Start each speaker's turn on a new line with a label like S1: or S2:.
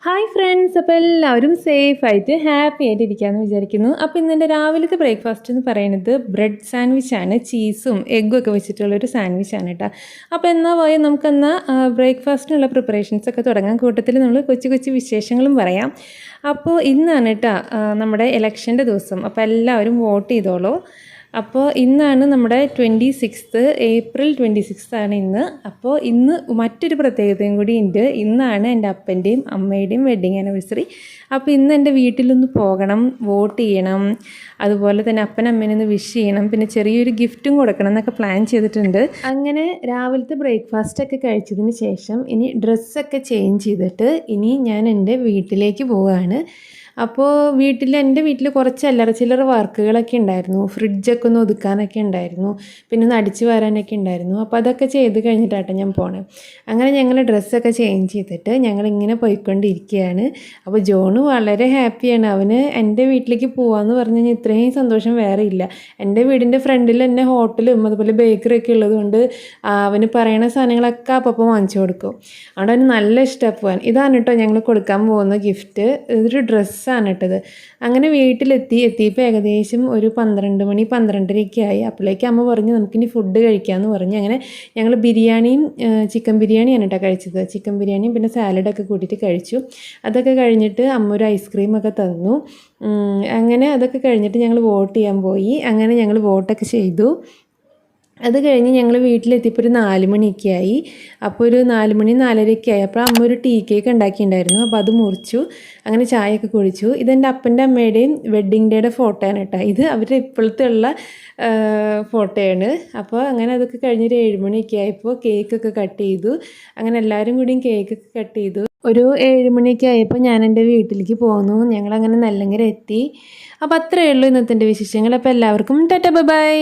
S1: Hi friends, അപ്പോൾ എല്ലാവരും സേഫായിട്ട് ഹാപ്പി ആയിട്ട് ഇരിക്കാമെന്ന് വിചാരിക്കുന്നു. അപ്പോൾ ഇന്നെൻ്റെ രാവിലത്തെ ബ്രേക്ക്ഫാസ്റ്റ് എന്ന് പറയുന്നത് ബ്രെഡ് സാൻഡ്വിച്ചാണ്. ചീസും എഗ്ഗും ഒക്കെ വെച്ചിട്ടുള്ളൊരു സാൻഡ്വിച്ചാണ് കേട്ടോ. അപ്പോൾ എന്നാൽ പോയാൽ നമുക്കെന്നാൽ ബ്രേക്ക്ഫാസ്റ്റിനുള്ള പ്രിപ്പറേഷൻസൊക്കെ തുടങ്ങാം. കൂട്ടത്തിൽ നമ്മൾ കൊച്ചു കൊച്ചു വിശേഷങ്ങളും പറയാം. അപ്പോൾ ഇന്നാണ് കേട്ടോ നമ്മുടെ ഇലക്ഷൻ്റെ ദിവസം. അപ്പോൾ എല്ലാവരും വോട്ട് ചെയ്തോളൂ. അപ്പോൾ ഇന്നാണ് നമ്മുടെ ഏപ്രിൽ 26 ആണ് ഇന്ന്. അപ്പോൾ ഇന്ന് മറ്റൊരു പ്രത്യേകതയും കൂടി ഉണ്ട്. ഇന്നാണ് എൻ്റെ അപ്പൻ്റെയും അമ്മയുടെയും വെഡ്ഡിങ് ആനിവേഴ്സറി. അപ്പോൾ ഇന്ന് എൻ്റെ വീട്ടിലൊന്ന് പോകണം, വോട്ട് ചെയ്യണം, അതുപോലെ തന്നെ അപ്പനമ്മേനൊന്ന് വിഷ് ചെയ്യണം, പിന്നെ ചെറിയൊരു ഗിഫ്റ്റും കൊടുക്കണം എന്നൊക്കെ പ്ലാൻ ചെയ്തിട്ടുണ്ട്. അങ്ങനെ രാവിലത്തെ ബ്രേക്ക്ഫാസ്റ്റൊക്കെ കഴിച്ചതിന് ശേഷം ഇനി ഡ്രസ്സൊക്കെ ചേഞ്ച് ചെയ്തിട്ട് ഇനി ഞാൻ എൻ്റെ വീട്ടിലേക്ക് പോവുകയാണ്. അപ്പോൾ എൻ്റെ വീട്ടിൽ കുറച്ച് അല്ലറ ചില്ലറ വർക്കുകളൊക്കെ ഉണ്ടായിരുന്നു. ഫ്രിഡ്ജൊക്കെ ഒന്ന് ഒതുക്കാനൊക്കെ ഉണ്ടായിരുന്നു, പിന്നെ ഒന്ന് അടിച്ചു വാരാനൊക്കെ ഉണ്ടായിരുന്നു. അപ്പോൾ അതൊക്കെ ചെയ്ത് കഴിഞ്ഞിട്ടാട്ടോ ഞാൻ പോണേ. അങ്ങനെ ഞങ്ങൾ ഡ്രസ്സൊക്കെ ചേഞ്ച് ചെയ്തിട്ട് ഞങ്ങളിങ്ങനെ പോയിക്കൊണ്ടിരിക്കുകയാണ്. അപ്പോൾ ജോണ് വളരെ ഹാപ്പിയാണ്. അവന് എൻ്റെ വീട്ടിലേക്ക് പോകാമെന്ന് പറഞ്ഞു കഴിഞ്ഞാൽ ഇത്രയും സന്തോഷം വേറെ ഇല്ല. എൻ്റെ വീടിൻ്റെ ഫ്രണ്ടിൽ തന്നെ ഹോട്ടലും അതുപോലെ ബേക്കറിയൊക്കെ ഉള്ളതുകൊണ്ട് അവന് പറയണ സാധനങ്ങളൊക്കെ അപ്പം വാങ്ങിച്ചു കൊടുക്കും. അവിടെ അവന് നല്ല ഇഷ്ടമാണ് പോകാൻ. ഇതാണ് കേട്ടോ ഞങ്ങൾ കൊടുക്കാൻ പോകുന്ന ഗിഫ്റ്റ്. ഇതൊരു ഡ്രസ്സാണ് ഇട്ടത്. അങ്ങനെ എത്തിയപ്പോൾ ഏകദേശം ഒരു 12 മണി 12:30 ആയി. അപ്പോഴേക്ക് അമ്മ പറഞ്ഞു നമുക്കിനി ഫുഡ് കഴിക്കാമെന്ന് പറഞ്ഞു. അങ്ങനെ ഞങ്ങൾ ബിരിയാണിയും ചിക്കൻ ബിരിയാണിയാണ് കേട്ടോ കഴിച്ചത്. ചിക്കൻ ബിരിയാണിയും പിന്നെ സാലഡൊക്കെ കൂട്ടിയിട്ട് കഴിച്ചു. അതൊക്കെ കഴിഞ്ഞിട്ട് അമ്മ ഒരു ഐസ്ക്രീമൊക്കെ തന്നു. അങ്ങനെ അതൊക്കെ കഴിഞ്ഞിട്ട് ഞങ്ങൾ വോട്ട് ചെയ്യാൻ പോയി. അങ്ങനെ ഞങ്ങൾ വോട്ടൊക്കെ ചെയ്തു. അത് കഴിഞ്ഞ് ഞങ്ങൾ വീട്ടിലെത്തിയപ്പോൾ ഒരു 4 മണിയൊക്കെ ആയി. അപ്പോൾ ഒരു 4 മണി 4:30 ആയി. അപ്പോൾ അമ്മ ഒരു ടീ കേക്ക് ഉണ്ടാക്കിയിട്ടുണ്ടായിരുന്നു. അപ്പോൾ അത് മുറിച്ചു. അങ്ങനെ ചായയൊക്കെ കുടിച്ചു. ഇതെൻ്റെ അപ്പൻ്റെ അമ്മയുടെയും വെഡ്ഡിങ് ഡേയുടെ ഫോട്ടോയാണ് കേട്ടോ. ഇത് അവരുടെ ഇപ്പോഴത്തെ ഉള്ള ഫോട്ടോയാണ്. അപ്പോൾ അങ്ങനെ അതൊക്കെ കഴിഞ്ഞൊരു 7 മണിയൊക്കെ ആയപ്പോൾ കേക്കൊക്കെ കട്ട് ചെയ്തു. അങ്ങനെ എല്ലാവരും കൂടിയും കേക്കൊക്കെ കട്ട് ചെയ്തു. ഒരു 7 മണിയൊക്കെ ആയപ്പോൾ ഞാൻ എൻ്റെ വീട്ടിലേക്ക് പോന്നു. ഞങ്ങളങ്ങനെ നെല്ലങ്കര എത്തി. അപ്പോൾ അത്രയേ ഉള്ളൂ ഇന്നത്തെ എൻ്റെ വിശേഷങ്ങൾ. അപ്പോൾ എല്ലാവർക്കും ടാറ്റാ ബൈ ബൈ.